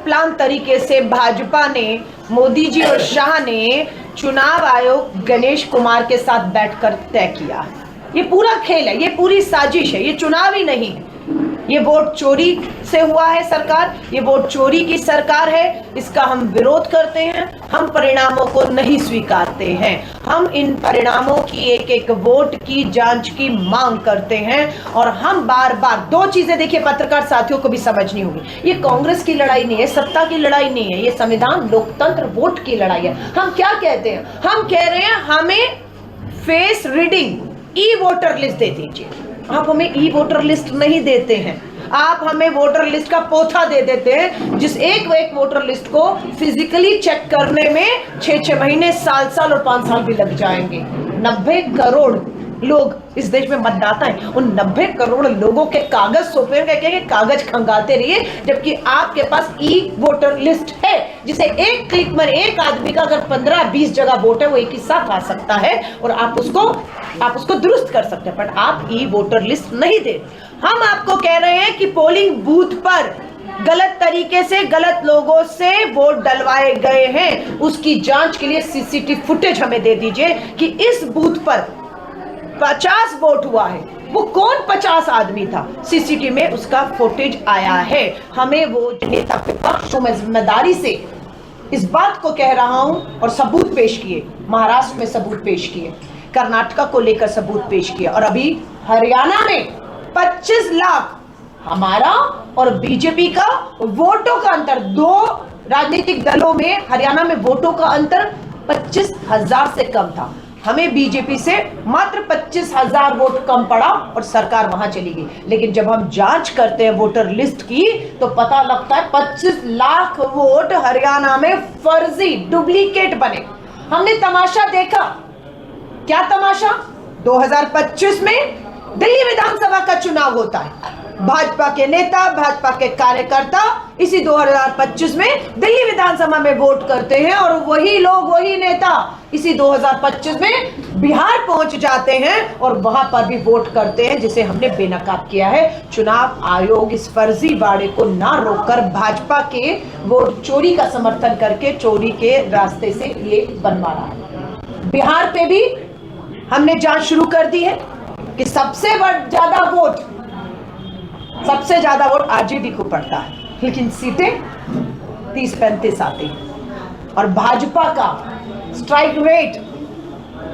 Plan तरीके से भाजपा ने, मोदी जी और शाह ने चुनाव आयोग गणेश कुमार के साथ बैठकर तय किया। ये पूरा खेल है, ये पूरी साजिश है, ये चुनाव ही नहीं है, ये वोट चोरी से हुआ है सरकार, ये वोट चोरी की सरकार है। इसका हम विरोध करते हैं, हम परिणामों को नहीं स्वीकारते हैं, हम इन परिणामों की एक एक वोट की जांच की मांग करते हैं। और हम बार बार दो चीजें, देखिए पत्रकार साथियों को भी समझनी होगी, ये कांग्रेस की लड़ाई नहीं है, सत्ता की लड़ाई नहीं है, ये संविधान लोकतंत्र वोट की लड़ाई है। हम क्या कहते हैं, हम कह रहे हैं हमें फेस रीडिंग ई वोटर लिस्ट दे दीजिए। आप हमें ई वोटर लिस्ट नहीं देते हैं, आप हमें वोटर लिस्ट का पोथा दे देते हैं, जिस एक वोटर लिस्ट को फिजिकली चेक करने में 6 महीने, साल और 5 साल भी लग जाएंगे। 90 करोड़ लोग इस देश में मतदाता हैं, उन 90 करोड़ लोगों के कागज सौंपे के कागज खंगाते रहिए, जबकि आपके पास ई वोटर लिस्ट है, जिसे एक क्लिक में एक आदमी का अगर 15-20 जगह वोट है वो एक ही साथ आ सकता है और आप उसको दुरुस्त कर सकते हैं। बट आप ई वोटर लिस्ट नहीं दे। हम आपको कह रहे हैं कि पोलिंग बूथ पर गलत तरीके से गलत लोगों से वोट डलवाए गए हैं, उसकी जांच के लिए सीसीटीवी फुटेज हमें दे दीजिए कि इस बूथ पर 50 वोट हुआ है, वो कौन 50 आदमी था, सीसीटीवी में उसका फुटेज आया है। हमें वो नेता विपक्ष में जिम्मेदारी से इस बात को कह रहा हूं और सबूत पेश किए, महाराष्ट्र में सबूत पेश किए, कर्नाटका को लेकर सबूत पेश किया, और अभी हरियाणा में 25 लाख हमारा और बीजेपी का वोटों का अंतर, दो राजनीतिक दलों में हरियाणा में वोटों का अंतर 25,000 से कम था। हमें बीजेपी से मात्र 25,000 वोट कम पड़ा और सरकार वहां चली गई। लेकिन जब हम जांच करते हैं वोटर लिस्ट की तो पता लगता है 25 लाख वोट हरियाणा में फर्जी, डुप्लीकेट बने। हमने तमाशा देखा। क्या तमाशा? 2025 में दिल्ली विधानसभा का चुनाव होता है, भाजपा के नेता, भाजपा के कार्यकर्ता इसी 2025 में दिल्ली विधानसभा में वोट करते हैं, और वही लोग, वही नेता इसी 2025 में बिहार पहुंच जाते हैं और वहां पर भी वोट करते हैं, जिसे हमने बेनकाब किया है। चुनाव आयोग इस फर्जी वाड़े को ना रोककर भाजपा के वोट चोरी का समर्थन करके चोरी के रास्ते से ये बनवा रहा है। बिहार पे भी हमने जांच शुरू कर दी है कि सबसे ज्यादा वोट आरजेडी को पड़ता है, लेकिन सीटें 30-35 आती हैं। और भाजपा का स्ट्राइक रेट,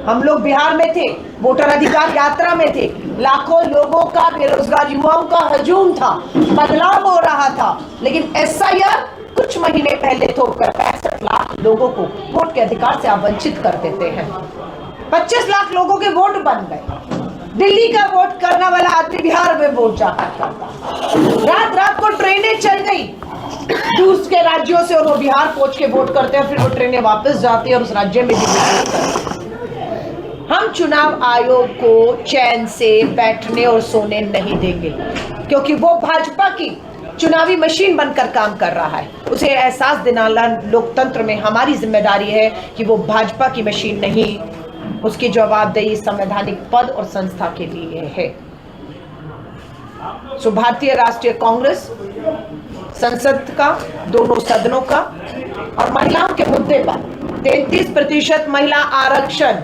हम लोग बिहार में थे, वोटर अधिकार यात्रा में थे, लाखों लोगों का, बेरोजगार युवाओं का हजूम था, बदलाव हो रहा था, लेकिन एसआईआर कुछ महीने पहले थोपकर 65 लाख लोगों को वोट के अधिकार से वंचित कर देते हैं। 25 लाख लोगों के वोट बन गए। दिल्ली का वोट करने वाला आदमी बिहार में वोट जाकर करता। रात को ट्रेनें चल गई दूर के राज्यों से और वो बिहार पहुंच के वोट करते हैं, फिर वो ट्रेनें वापस जाती है और उस राज्य में भी वोट करते हैं। हम चुनाव आयोग को चैन से बैठने और सोने नहीं देंगे, क्योंकि वो भाजपा की चुनावी मशीन बनकर काम कर रहा है। उसे एहसास दिलाना लोकतंत्र में हमारी जिम्मेदारी है कि वो भाजपा की मशीन नहीं, उसकी जवाबदेही संवैधानिक पद और संस्था के लिए है। सो भारतीय राष्ट्रीय कांग्रेस संसद का, दोनों सदनों का, और महिलाओं के मुद्दे पर 33% महिला आरक्षण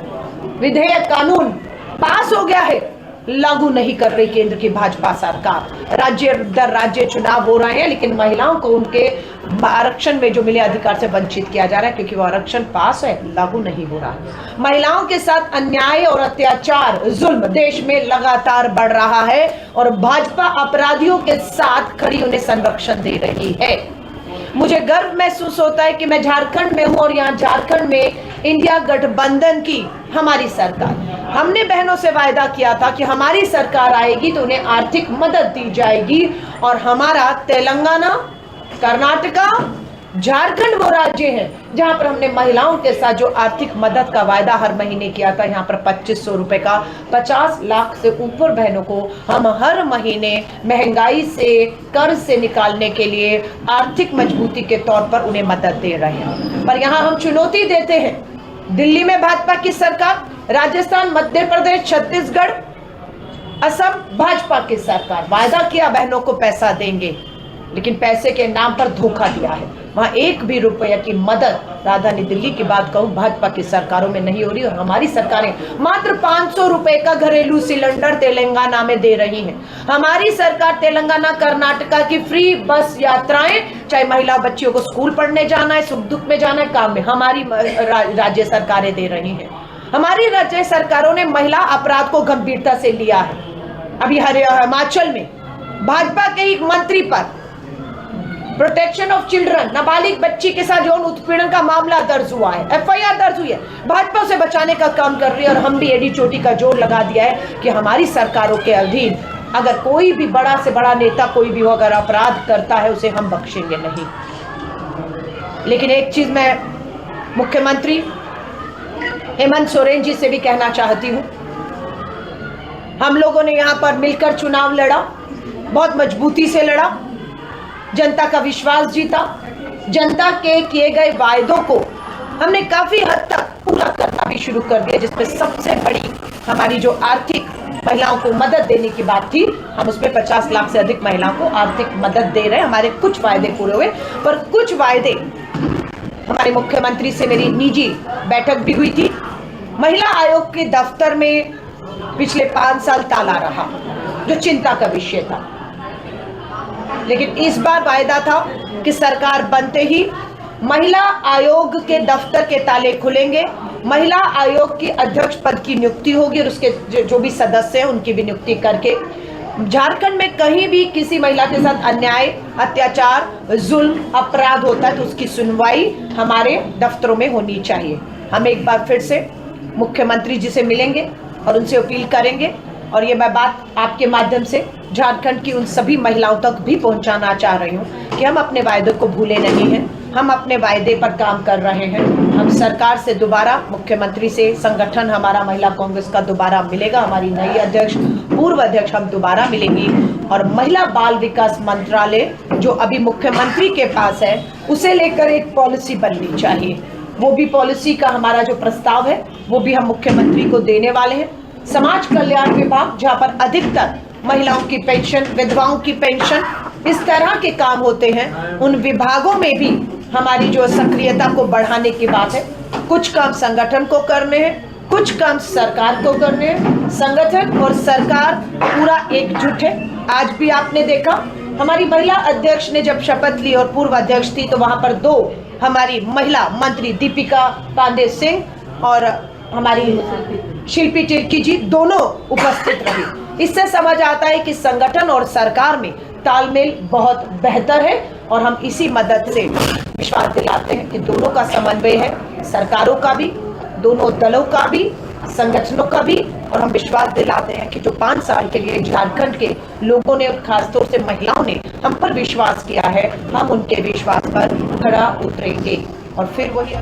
विधेयक, कानून पास हो गया है, लागू नहीं कर रही केंद्र की भाजपा सरकार। राज्य दर राज्य चुनाव हो रहे हैं, लेकिन महिलाओं को उनके आरक्षण में जो मिले अधिकार से वंचित किया जा रहा है, क्योंकि वो आरक्षण पास है, लागू नहीं हो रहा है। महिलाओं के साथ अन्याय और अत्याचार, जुल्म देश में लगातार बढ़ रहा है, और भाजपा अपराधियों के साथ खड़ी उन्हें संरक्षण दे रही है। मुझे गर्व महसूस होता है कि मैं झारखंड में हूं, और यहाँ झारखंड में इंडिया गठबंधन की हमारी सरकार, हमने बहनों से वायदा किया था कि हमारी सरकार आएगी तो उन्हें आर्थिक मदद दी जाएगी, और हमारा तेलंगाना, कर्नाटका, झारखंड वो राज्य हैं जहां पर हमने महिलाओं के साथ जो आर्थिक मदद का वायदा हर महीने किया था, यहाँ पर 2500 रुपए का 50 लाख से ऊपर बहनों को हम हर महीने महंगाई से, कर्ज से निकालने के लिए आर्थिक मजबूती के तौर पर उन्हें मदद दे रहे हैं। पर यहाँ हम चुनौती देते हैं, दिल्ली में भाजपा की सरकार, राजस्थान, मध्य प्रदेश, छत्तीसगढ़, असम भाजपा की सरकार, वायदा किया बहनों को पैसा देंगे, लेकिन पैसे के नाम पर धोखा दिया है। वहां एक भी रुपया की मदद, राजधानी दिल्ली की बात कहूं, भाजपा की सरकारों में नहीं हो रही। और हमारी सरकारें मात्र 500 रुपए का घरेलू सिलेंडर तेलंगाना में दे रही हैं। हमारी सरकार तेलंगाना कर्नाटका की फ्री बस यात्राएं, चाहे महिला बच्चियों को स्कूल पढ़ने जाना है, सुख दुख में जाना है, काम में, हमारी राज्य सरकारें दे रही हैं। हमारी राज्य सरकारों ने महिला अपराध को गंभीरता से लिया है। अभी हिमाचल में भाजपा के एक मंत्री पर प्रोटेक्शन ऑफ चिल्ड्रन, नाबालिग बच्ची के साथ यौन उत्पीड़न का मामला दर्ज हुआ है, एफआईआर दर्ज हुई है। भाजपा उसे बचाने का काम कर रही है और हम भी एडी चोटी का जोर लगा दिया है कि हमारी सरकारों के अधीन अगर कोई भी बड़ा से बड़ा नेता कोई भी हो अगर अपराध करता है उसे हम बख्शेंगे नहीं। लेकिन एक चीज मैं मुख्यमंत्री हेमंत सोरेन जी से भी कहना चाहती हूं, हम लोगों ने यहां पर मिलकर चुनाव लड़ा, बहुत मजबूती से लड़ा, जनता का विश्वास जीता, जनता के किए गए वायदों को हमने काफी हद तक पूरा करना भी शुरू कर दिया, जिसमें सबसे बड़ी हमारी जो आर्थिक महिलाओं को मदद देने की बात थी, हम उसमें 50 लाख से अधिक महिलाओं को आर्थिक मदद दे रहे हैं। हमारे कुछ वायदे पूरे हुए, पर कुछ वायदे, हमारे मुख्यमंत्री से मेरी निजी बैठक भी हुई थी। महिला आयोग के दफ्तर में पिछले 5 साल ताला रहा, जो चिंता का विषय था। लेकिन इस बार वायदा था कि सरकार बनते ही महिला आयोग के दफ्तर के ताले खुलेंगे, महिला आयोग की अध्यक्ष पद की नियुक्ति होगी और उसके जो भी सदस्य हैं उनकी भी नियुक्ति करके झारखंड में कहीं भी किसी महिला के साथ अन्याय, अत्याचार, जुल्म, अपराध होता है तो उसकी सुनवाई हमारे दफ्तरों में होनी चाहिए। हम एक बार फिर से मुख्यमंत्री जी से मिलेंगे और उनसे अपील करेंगे, और ये मैं बात आपके माध्यम से झारखंड की उन सभी महिलाओं तक भी पहुंचाना चाह रही हूं कि हम अपने वायदे को भूले नहीं हैं, हम अपने वायदे पर काम कर रहे हैं। हम सरकार से दोबारा, मुख्यमंत्री से, संगठन हमारा महिला कांग्रेस का दोबारा मिलेगा, हमारी नई अध्यक्ष, पूर्व अध्यक्ष हम दोबारा मिलेंगी, और महिला बाल विकास मंत्रालय जो अभी मुख्यमंत्री के पास है उसे लेकर एक पॉलिसी बननी चाहिए। वो भी पॉलिसी का हमारा जो प्रस्ताव है वो भी हम मुख्यमंत्री को देने वाले हैं। समाज कल्याण विभाग, जहाँ पर अधिकतर महिलाओं की पेंशन, विधवाओं की पेंशन, इस तरह के काम होते हैं, उन विभागों में भी हमारी जो सक्रियता को बढ़ाने की बात है। कुछ काम संगठन को करने हैं, कुछ काम सरकार को करने हैं। संगठन और सरकार पूरा एकजुट है। आज भी आपने देखा हमारी महिला अध्यक्ष ने जब शपथ ली और पूर्व अध्यक्ष थी तो वहां पर 2 हमारी महिला मंत्री दीपिका पांडे सिंह और हमारी शिल्पी तिर्की जी दोनों उपस्थित रही। इससे समझ आता है कि संगठन और सरकार में तालमेल बहुत बेहतर है और हम इसी मदद से विश्वास दिलाते हैं कि दोनों का समन्वय है, सरकारों का भी, दोनों दलों का भी, संगठनों का भी। और हम विश्वास दिलाते हैं कि जो 5 साल के लिए झारखंड के लोगों ने और खासतौर से महिलाओं ने हम पर विश्वास किया है, हम उनके विश्वास पर खरा उतरेंगे और फिर वही